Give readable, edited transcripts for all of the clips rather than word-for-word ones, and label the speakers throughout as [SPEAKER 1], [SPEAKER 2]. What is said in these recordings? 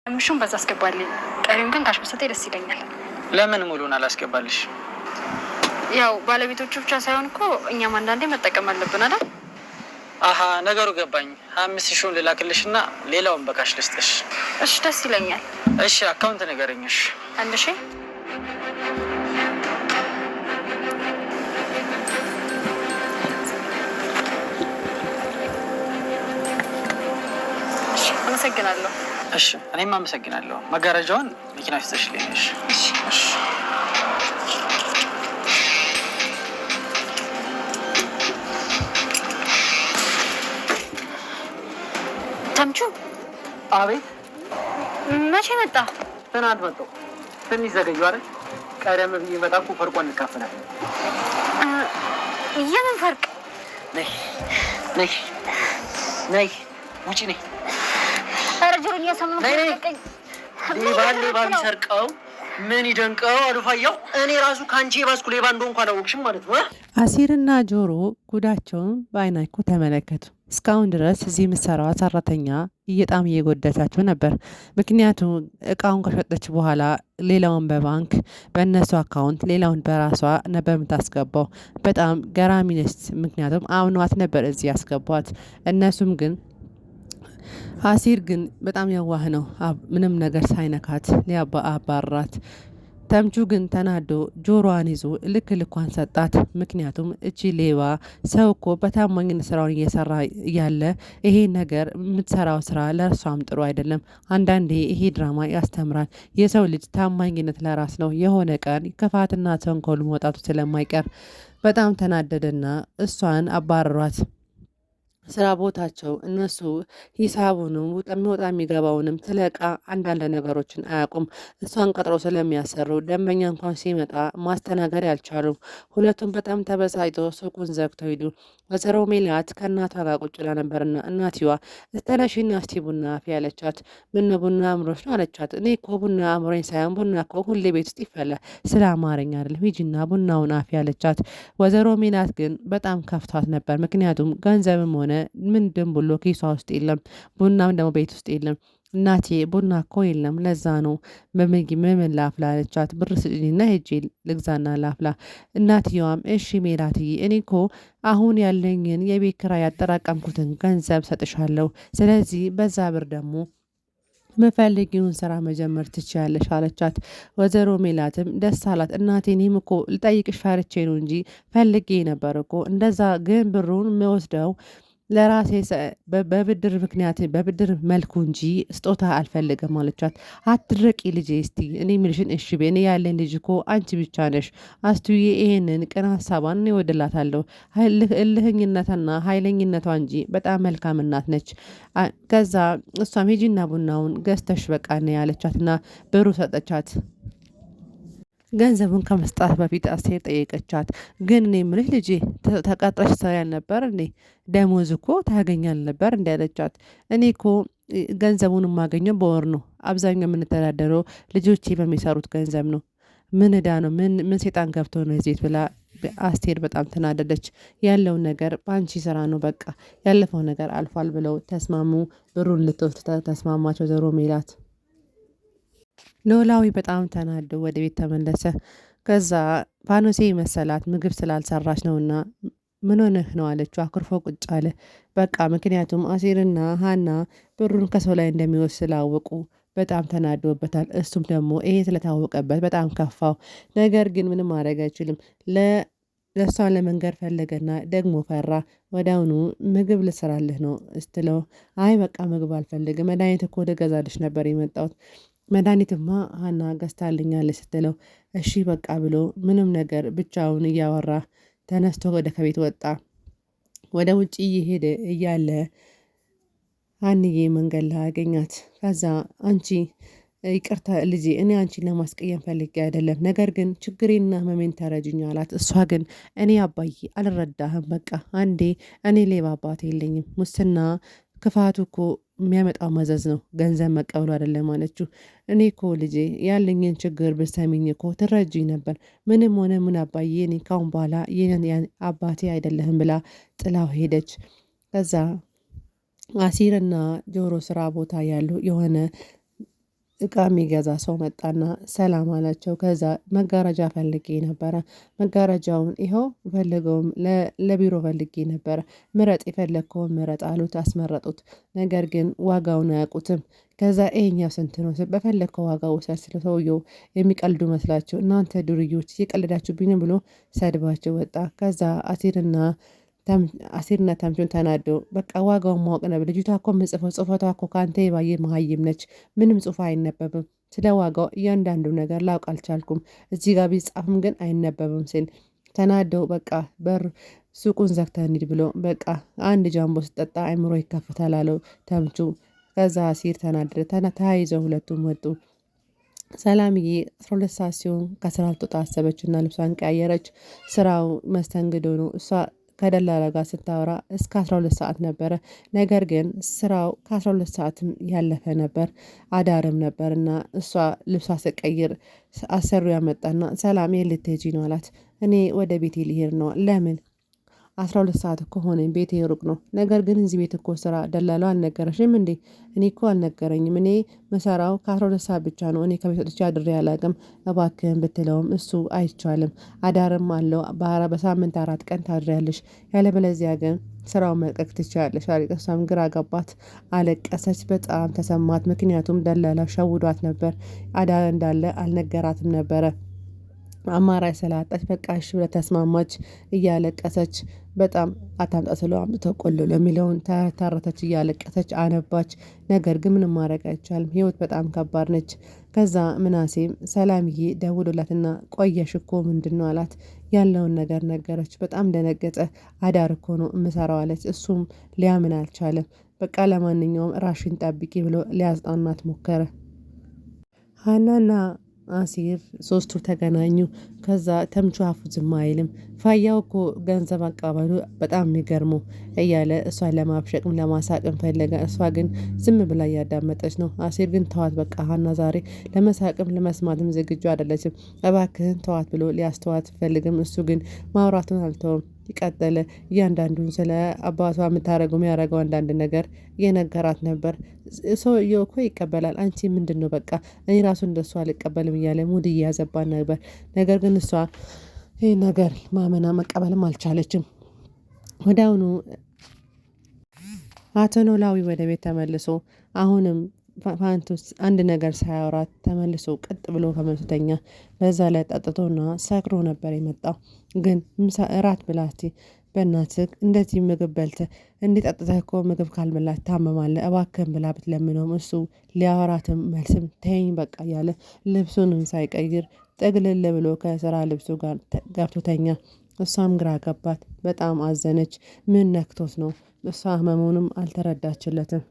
[SPEAKER 1] ምሹን በዛ አስገባልኝ። ቀሪውን ግን ካሽ በሰጠኝ ደስ ይለኛል።
[SPEAKER 2] ለምን ሙሉን አላስገባልሽ?
[SPEAKER 1] ያው ባለቤቶቹ ብቻ ሳይሆን እኮ እኛም አንዳንዴ መጠቀም አለብን አይደል?
[SPEAKER 2] አሀ ነገሩ ገባኝ። 5,000 ልላክልሽና ሌላውን በካሽ ልስጥሽ።
[SPEAKER 1] እሺ ደስ ይለኛል።
[SPEAKER 2] እሺ አካውንት ንገረኝሽ።
[SPEAKER 1] 1,000 አመሰግናለሁ።
[SPEAKER 2] እሺ እኔም አመሰግናለሁ። መጋረጃውን መኪና ውስጥ ተሽልኝሽ። እሺ
[SPEAKER 1] ተምቹ።
[SPEAKER 2] አቤት።
[SPEAKER 1] መቼ መጣ?
[SPEAKER 2] ትናንት መጣሁ። ትንሽ ዘገዩ አይደል? ቀደም ብዬ መጣ እኮ ፈርቆን እንካፈላለን።
[SPEAKER 1] የምን ፈርቅ?
[SPEAKER 2] ነይ ነይ ነይ ውጪ ነይ።
[SPEAKER 1] ኧረ ጆሮኝ እያሰማሁ
[SPEAKER 2] ሌባ ቢሰርቀው ምን ይደንቀው አሉፋያው። እኔ ራሱ ከአንቺ የባስኩ ሌባ እንደሆንኩ አላወቅሽም ማለት ነው።
[SPEAKER 3] አሲርና ጆሮ ጉዳቸውን በአይናቸው ተመለከቱ። እስካሁን ድረስ እዚህ የምትሰራዋ ሰራተኛ በጣም እየጎዳቻቸው ነበር። ምክንያቱም እቃውን ከሸጠች በኋላ ሌላውን በባንክ በእነሱ አካውንት ሌላውን በራሷ ነበር የምታስገባው። በጣም ገራሚ ነች። ምክንያቱም አምኗት ነበር እዚህ ያስገቧት። እነሱም ግን አሲር ግን በጣም የዋህ ነው። ምንም ነገር ሳይነካት ሊያባራት። ተምቹ ግን ተናዶ ጆሮዋን ይዞ ልክ ልኳን ሰጣት። ምክንያቱም እቺ ሌባ ሰው እኮ በታማኝነት ስራውን እየሰራ እያለ ይሄ ነገር የምትሰራው ስራ ለእርሷም ጥሩ አይደለም። አንዳንዴ ይሄ ድራማ ያስተምራል። የሰው ልጅ ታማኝነት ለራስ ነው። የሆነ ቀን ክፋትና ተንኮል መውጣቱ ስለማይቀር በጣም ተናደደና እሷን አባረሯት። ስራ ቦታቸው እነሱ ሂሳቡንም የሚወጣ የሚገባውንም ስለ እቃ አንዳንድ ነገሮችን አያውቁም። እሷን ቀጥሮ ስለሚያሰሩ ደንበኛ እንኳን ሲመጣ ማስተናገድ ያልቻሉም። ሁለቱም በጣም ተበሳጭተው ሱቁን ዘግተው ሂዱ። ወይዘሮ ሜላት ከእናቷ ጋር ቁጭ ብላ ነበርና እናትዋ ተነሺና እስቲ ቡና አፊ አለቻት። ምን ቡና አምሮች ነው አለቻት። እኔ እኮ ቡና አምሮኝ ሳይሆን ቡና እኮ ሁሌ ቤት ውስጥ ይፈላል፣ ስለ አማርኛ አይደለም፣ ሂጂና ቡናውን አፊ አለቻት። ወይዘሮ ሜላት ግን በጣም ከፍቷት ነበር። ምክንያቱም ገንዘብም ሆነ ምንድን ብሎ ኪሷ ውስጥ የለም፣ ቡናም ደግሞ ቤት ውስጥ የለም። እናቴ ቡና እኮ የለም፣ ለዛ ነው ምን ላፍላ አለቻት። ብር ስጭኝና ሄጄ ልግዛና ላፍላ። እናትየዋም እሺ ሜላትዬ እኔ እኮ አሁን ያለኝን የቤት ኪራይ ያጠራቀምኩትን ገንዘብ ሰጥሻለሁ፣ ስለዚህ በዛ ብር ደግሞ መፈልጊውን ስራ መጀመር ትችያለሽ አለቻት። ወይዘሮ ሜላትም ደስ አላት። እናቴ እኔም እኮ ልጠይቅሽ ፈርቼ ነው እንጂ ፈልጌ ነበር እኮ እንደዛ፣ ግን ብሩን የምወስደው ለራሴ በብድር ምክንያት በብድር መልኩ እንጂ ስጦታ አልፈልግም አለቻት። አትድረቂ ልጄ፣ እስቲ እኔ ምልሽን እሺ ቤ እኔ ያለን ልጅ እኮ አንቺ ብቻ ነሽ። አስትዬ ይሄንን ቅን ሀሳቧን እኔ እወድላታለሁ። እልህኝነትና ኃይለኝነቷ እንጂ በጣም መልካም እናት ነች። ከዛ እሷም ሂጂና ቡናውን ገዝተሽ በቃ ነው ያለቻትና ብሩ ሰጠቻት። ገንዘቡን ከመስጣት በፊት አስቴር ጠየቀቻት። ግን እኔ የምልሽ ልጄ ተቀጥረሽ ትሰሪያል ነበር እንዴ? ደሞዝ እኮ ታገኛል ነበር እንዲ ያለቻት። እኔ እኮ ገንዘቡን የማገኘው በወር ነው። አብዛኛው የምንተዳደረው ልጆቼ በሚሰሩት ገንዘብ ነው። ምን እዳ ነው? ምን ሴጣን ገብቶ ነው እዚህ ብላ አስቴር በጣም ተናደደች። ያለውን ነገር በአንቺ ስራ ነው፣ በቃ ያለፈው ነገር አልፏል ብለው ተስማሙ። ብሩን ልትወስድ ተስማማች ወይዘሮ ሜላት። ኖላዊ በጣም ተናዶ ወደ ቤት ተመለሰ። ከዛ ፋኖሴ መሰላት ምግብ ስላልሰራች ነውና ምን ሆነህ ነው አለችው። አኩርፎ ቁጭ አለ። በቃ ምክንያቱም አሲርና ሀና ብሩን ከሰው ላይ እንደሚወስድ ስላወቁ በጣም ተናዶበታል። እሱም ደግሞ ይሄ ስለታወቀበት በጣም ከፋው። ነገር ግን ምንም ማድረግ አይችልም። ለእሷን ለመንገር ፈለገና ደግሞ ፈራ። ወዲያውኑ ምግብ ልስራልህ ነው ስትለው አይ በቃ ምግብ አልፈልግም፣ መድኃኒት እኮ ልገዛልሽ ነበር የመጣሁት፣ መድኃኒትማ ሀና ገዝታልኛለች ስትለው እሺ በቃ ብሎ ምንም ነገር ብቻውን እያወራ ተነስቶ ወደ ከቤት ወጣ። ወደ ውጭ እየሄደ እያለ ሀንዬ መንገድ ላይ አገኛት። ከዛ አንቺ ይቅርታ ልጄ፣ እኔ አንቺን ለማስቀየም ፈልጌ አይደለም፣ ነገር ግን ችግሬና ህመሜን ተረጅኝ አላት። እሷ ግን እኔ አባዬ አልረዳህም፣ በቃ አንዴ እኔ ሌባ አባት የለኝም፣ ሙስና ክፋቱ እኮ የሚያመጣው መዘዝ ነው፣ ገንዘብ መቀበሉ አይደለም አለችው። እኔ እኮ ልጄ ያለኝን ችግር ብትሰሚኝ እኮ ትረጅኝ ነበር። ምንም ሆነ ምን አባዬ፣ እኔ ካሁን በኋላ ይህን አባቴ አይደለህም ብላ ጥላው ሄደች። ከዛ አሲርና ጆሮ ስራ ቦታ ያሉ የሆነ እቃ የሚገዛ ሰው መጣና ሰላም አላቸው። ከዛ መጋረጃ ፈልጌ ነበረ፣ መጋረጃውን ይኸው ፈልገውም ለቢሮ ፈልጌ ነበረ፣ ምረጥ የፈለግከውን ምረጥ አሉት። አስመረጡት። ነገር ግን ዋጋውን አያውቁትም። ከዛ ይሄኛው ስንት ነው? በፈለግከው ዋጋ ውሰድ ስለ ሰውየው የሚቀልዱ መስላቸው እናንተ ዱርዮች እየቀለዳችሁብኝ ብሎ ሰድባቸው ወጣ። ከዛ አሲርና ተምቹን ተናደው በቃ ዋጋውን ማወቅ ነበር። ልጅቷ እኮ ምጽፈው ጽፈቷ እኮ ከአንተ የባየ መሀይም ነች። ምንም ጽሁፍ አይነበብም። ስለ ዋጋው እያንዳንዱ ነገር ላውቅ አልቻልኩም። እዚህ ጋር ቢጻፍም ግን አይነበብም ሲል ተናደው በቃ ሱቁን ዘግተን እንሂድ ብሎ በቃ አንድ ጃምቦ ስጠጣ አይምሮ ይከፈታል አለው ተምቹ። ከዛ አሲር ተናደደ። ተያይዘው ሁለቱም ወጡ። ሰላምዬ 12 ሰዓት ሲሆን ከስራ ልትወጣ አሰበችና ልብሷን ቀያየረች። ስራው መስተንግዶ ነው። እሷ ከደላላ ጋር ስታወራ እስከ 12 ሰዓት ነበረ። ነገር ግን ስራው ከ12 ሰዓትም ያለፈ ነበር፣ አዳርም ነበር እና እሷ ልብሷ ስቀይር አሰሪው ያመጣና ሰላም የት ልትሄጂ ነው አላት። እኔ ወደ ቤቴ ሊሄድ ነው። ለምን? 12 ሰዓት እኮ ሆነኝ፣ ቤቴ ሩቅ ነው። ነገር ግን እዚህ ቤት እኮ ስራ ደላላው አልነገረሽም እንዴ? እኔ እኮ አልነገረኝም። እኔ መሰራው ከ12 ሰዓት ብቻ ነው። እኔ ከቤት ወጥቼ አድሬ አላውቅም። እባክህን ብትለውም እሱ አይቻልም፣ አዳርም አለው፣ በሳምንት 4 ቀን ታድሪያለሽ፣ ያለበለዚያ ግን ስራውን መልቀቅ ትችላለሽ አለ። እሷም ግራ ገባት፣ አለቀሰች፣ በጣም ተሰማት። ምክንያቱም ደላላው ሸውዷት ነበር፣ አዳር እንዳለ አልነገራትም ነበረ። አማራጭ ስላጣች በቃ እሺ ብላ ተስማማች። እያለቀሰች በጣም አታምጣ ስለው አምጥቶ ቆልሎ የሚለውን ተረተች። እያለቀሰች አነባች። ነገር ግን ምንም ማድረግ አይቻልም። ህይወት በጣም ከባድ ነች። ከዛ ምናሴም ሰላምዬ ደውሎላትና ቆየሽ እኮ ምንድን ነው አላት። ያለውን ነገር ነገረች። በጣም ደነገጠ። አዳር እኮ ነው የምሰራው አለች። እሱም ሊያምን አልቻለም። በቃ ለማንኛውም ራሽን ጠብቂ ብሎ ሊያጽናናት ሞከረ። ሀናና አሲር ሶስቱ ተገናኙ። ከዛ ተምቹ አፉ ዝም አይልም። ፋያው እኮ ገንዘብ አቀባበሉ በጣም የሚገርመው እያለ እሷን ለማብሸቅም ለማሳቅም ፈለገ። እሷ ግን ዝም ብላ እያዳመጠች ነው። አሲር ግን ተዋት በቃ ሀና ዛሬ ለመሳቅም ለመስማትም ዝግጁ አይደለችም፣ እባክህን ተዋት ብሎ ሊያስተዋት ፈልግም። እሱ ግን ማውራቱን አልተውም። ይቀጠለ እያንዳንዱን ስለ አባቷ የምታደርገው የሚያደርገው አንዳንድ ነገር እየነገራት ነበር። ሰውየው እኮ ይቀበላል፣ አንቺ ምንድን ነው በቃ እኔ ራሱ እንደሱ አልቀበልም እያለ ሙድ እያዘባን ነበር። ነገር ግን እሷ ይህ ነገር ማመና መቀበልም አልቻለችም። ወዲያውኑ አቶ ኖላዊ ወደ ቤት ተመልሶ አሁንም ፋንቱስ አንድ ነገር ሳያወራት ተመልሶ ቀጥ ብሎ ከመልሶተኛ በዛ ላይ ጠጥቶና ሰክሮ ነበር የመጣው። ግን እራት ብላቲ በእናትህ እንደዚህ ምግብ በልተህ እንዲህ ጠጥተህ እኮ ምግብ ካልበላህ ታመማለህ፣ እባክህን ብላ ብትለምነውም እሱ ሊያወራትም መልስም ተይኝ በቃ እያለ ልብሱንም ሳይቀይር ጠቅልል ብሎ ከስራ ልብሱ ጋር ገብቶ ተኛ። እሷም ግራ ገባት፣ በጣም አዘነች። ምን ነክቶት ነው? እሷ ህመሙንም አልተረዳችለትም።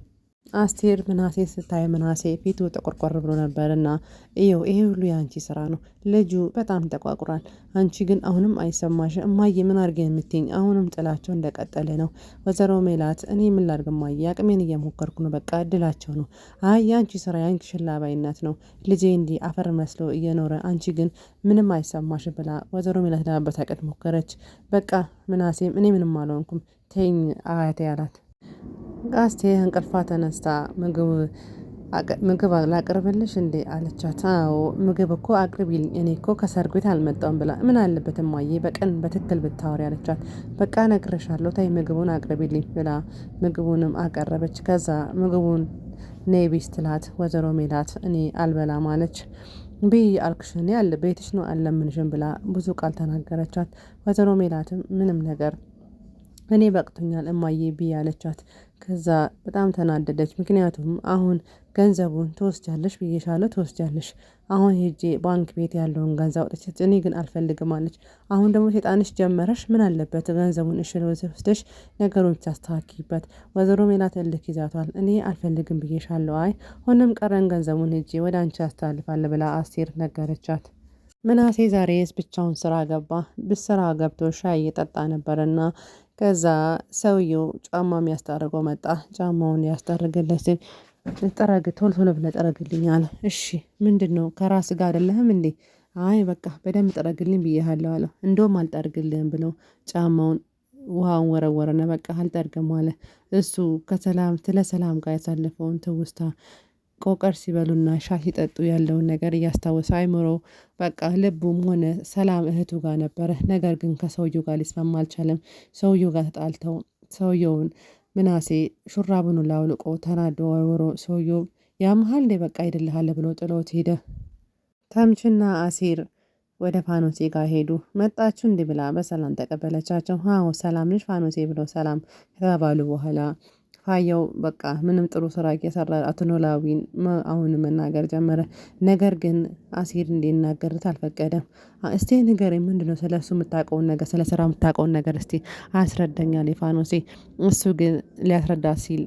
[SPEAKER 3] አስቴር ምናሴ ስታይ ምናሴ ፊቱ ተቆርቆር ብሎ ነበርና ይኸው ይሄ ሁሉ የአንቺ ስራ ነው። ልጁ በጣም ተቋቁሯል። አንቺ ግን አሁንም አይሰማሽ? እማዬ ምን አድርጌ የምትይኝ? አሁንም ጥላቸው እንደቀጠለ ነው። ወይዘሮ ሜላት እኔ ምን ላድርግ እማዬ? አቅሜን እየሞከርኩ ነው። በቃ እድላቸው ነው። አይ የአንቺ ስራ የአንቺ ሽላባይነት ነው። ልጄ እንዲህ አፈር መስሎ እየኖረ አንቺ ግን ምንም አይሰማሽ ብላ ወይዘሮ ሜላት ለማበሳጨት ሞከረች። በቃ ምናሴም እኔ ምንም አልሆንኩም ተይኝ አያቴ አላት። አስቴ እንቅልፏ ተነስታ ምግብ ላቅርብልሽ እንዴ አለቻት። አዎ ምግብ እኮ አቅርቢልኝ፣ እኔ እኮ ከሰርግ ቤት አልመጣሁም ብላ ምን አለበት እማዬ በቀን በትክክል ብታወሪ አለቻት። በቃ እነግርሻለሁ ተይ ምግቡን አቅርቢልኝ ብላ ምግቡንም አቀረበች። ከዛ ምግቡን ነይ ቢስ ትላት ወይዘሮ ሜላት እኔ አልበላም አለች። ብይ አልክሽ እኔ አለ ቤትሽ ነው አልለምንሽም ብላ ብዙ ቃል ተናገረቻት። ወይዘሮ ሜላትም ምንም ነገር እኔ በቅቶኛል እማዬ ብዬ አለቻት። ከዛ በጣም ተናደደች። ምክንያቱም አሁን ገንዘቡን ትወስጃለሽ ብዬሻለሁ ትወስጃለሽ፣ አሁን ሄጄ ባንክ ቤት ያለውን ገንዘብ አውጥቼ እኔ ግን አልፈልግም አለች። አሁን ደግሞ ሴጣንሽ ጀመረሽ፣ ምን አለበት ገንዘቡን እሽል ወስደሽ ነገሩን ታስተካክይበት። ወይዘሮ ሜላት እልክ ይዛቷል። እኔ አልፈልግም ብዬሻለሁ፣ አይ ሆነም ቀረን ገንዘቡን ሄጄ ወደ አንቺ አስተላልፋለሁ ብላ አስቴር ነገረቻት። ምናሴ ዛሬስ ብቻውን ስራ ገባ። ብስራ ገብቶ ሻይ እየጠጣ ነበርና ከዛ ሰውየው ጫማ የሚያስጠርገው መጣ። ጫማውን ያስጠርግለት ሲል ጠረግ ቶሎ ቶሎ ብለህ ጠረግልኝ አለ። እሺ ምንድን ነው ከራስ ጋር አይደለህም እንዴ? አይ በቃ በደንብ ጠረግልኝ ብዬሃለሁ አለው። እንደውም አልጠርግልህም ብሎ ጫማውን ውሃውን ወረወረና በቃ አልጠርግም አለ። እሱ ከሰላም ጋር ያሳለፈውን ትውስታ ቆቀር ሲበሉና ሻይ ሲጠጡ ያለውን ነገር እያስታወሰ አይምሮ በቃ ልቡም ሆነ ሰላም እህቱ ጋር ነበረ። ነገር ግን ከሰውየው ጋር ሊስማማ አልቻለም። ሰውየው ጋር ተጣልተው ሰውየውን ምናሴ ሹራቡን ላውልቆ ተናዶ ወርውሮ ሰውየው ያመሃል እንዴ በቃ ይድልሃል ብሎ ጥሎት ሄደ። ተምችና አሲር ወደ ፋኖሴ ጋር ሄዱ። መጣችሁ እንዲህ ብላ በሰላም ተቀበለቻቸው። አዎ ሰላም ነሽ ፋኖሴ ብለው ሰላም ከተባባሉ በኋላ ፋየው በቃ ምንም ጥሩ ስራ እየሰራ አቶ ኖላዊን አሁን መናገር ጀመረ። ነገር ግን አሲር እንዲናገርት አልፈቀደም። እስቲ ንገረኝ፣ ምንድነው ስለ እሱ የምታውቀውን ነገር፣ ስለ ስራ የምታውቀውን ነገር እስቲ አስረዳኛል ፋኖሴ። እሱ ግን ሊያስረዳ ሲል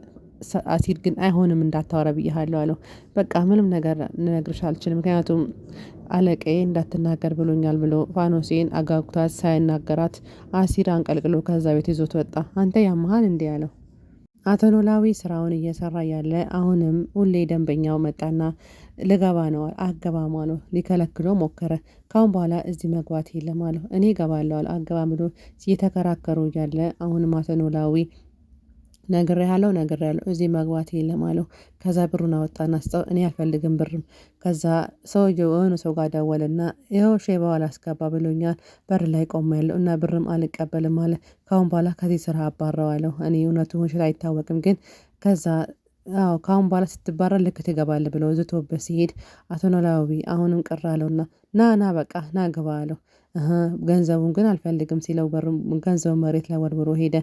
[SPEAKER 3] አሲር ግን አይሆንም እንዳታወራ ብያለሁ አለው። በቃ ምንም ነገር ልነግርሽ አልችልም፣ ምክንያቱም አለቃዬ እንዳትናገር ብሎኛል ብሎ ፋኖሴን አጋጉታት ሳይናገራት አሲር አንቀልቅሎ ከዛ ቤት ይዞት ወጣ። አንተ ያመሃል እንዲህ ያለው አቶ ኖላዊ ስራውን እየሰራ ያለ አሁንም ሁሌ ደንበኛው መጣና ልገባ ነው አገባማ ነው ሊከለክለው ሞከረ። ካሁን በኋላ እዚህ መግባት የለም አለው። እኔ እገባለሁ አገባም ብሎ እየተከራከሩ እያለ አሁንም አቶ ኖላዊ ነግሬሃለሁ እዚህ መግባት የለም አለው። ከዛ ብሩን አወጣና ስጠው፣ እኔ አልፈልግም ብርም። ከዛ ሰውየው የሆነ ሰው ጋር ደወለና ይኸው ሼባው አላስገባ ብሎኛል፣ በር ላይ ቆሜያለሁ እና ብርም አልቀበልም አለ። ካሁን በኋላ ከዚህ ስራ አባረዋለሁ። እኔ እውነቱ ውሸት አይታወቅም፣ ግን ከዛ ካሁን በኋላ ስትባረር ልክ ትገባለህ ብለው ዝቶበት ሲሄድ አቶ ኖላዊ አሁንም ቅር አለውና ና በቃ ና ግባ አለው። ገንዘቡን ግን አልፈልግም ሲለው ገንዘቡ መሬት ላይ ወርውሮ ሄደ።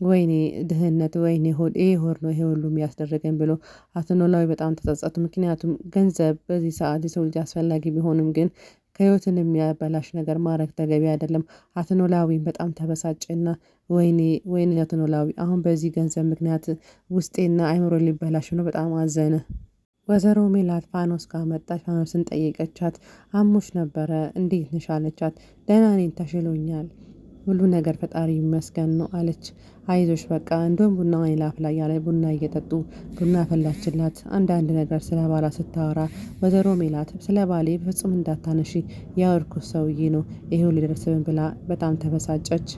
[SPEAKER 3] ወይኔ ድህነት፣ ወይኔ ሆድ፣ ይሄ ሆድ ነው ይሄ ሁሉ የሚያስደርገኝ ብሎ አቶ ኖላዊ በጣም ተጸጸቱ። ምክንያቱም ገንዘብ በዚህ ሰዓት የሰው ልጅ አስፈላጊ ቢሆንም ግን ከህይወትን የሚያበላሽ ነገር ማድረግ ተገቢ አይደለም። አቶ ኖላዊን በጣም ተበሳጨና ወይኔ አቶ ኖላዊ አሁን በዚህ ገንዘብ ምክንያት ውስጤና አይምሮ ሊበላሽ ነው፣ በጣም አዘነ። ወይዘሮ ሜላት ፋኖስ ጋር መጣች። ፋኖስን ጠየቀቻት። አሞሽ ነበረ እንዴት ነሽ አለቻት። ደህና ነኝ ተሽሎኛል፣ ሁሉ ነገር ፈጣሪ ይመስገን ነው አለች። አይዞሽ በቃ እንደውም ቡና ላፍላ ያለ ቡና እየጠጡ ቡና ፈላችላት። አንዳንድ ነገር ስለ ባላ ስታወራ ወይዘሮ ሜላት ስለ ባሌ በፍጹም እንዳታነሺ፣ ያው እርኩስ ሰውዬ ነው ይሄው ሊደርስብን ብላ በጣም ተበሳጨች።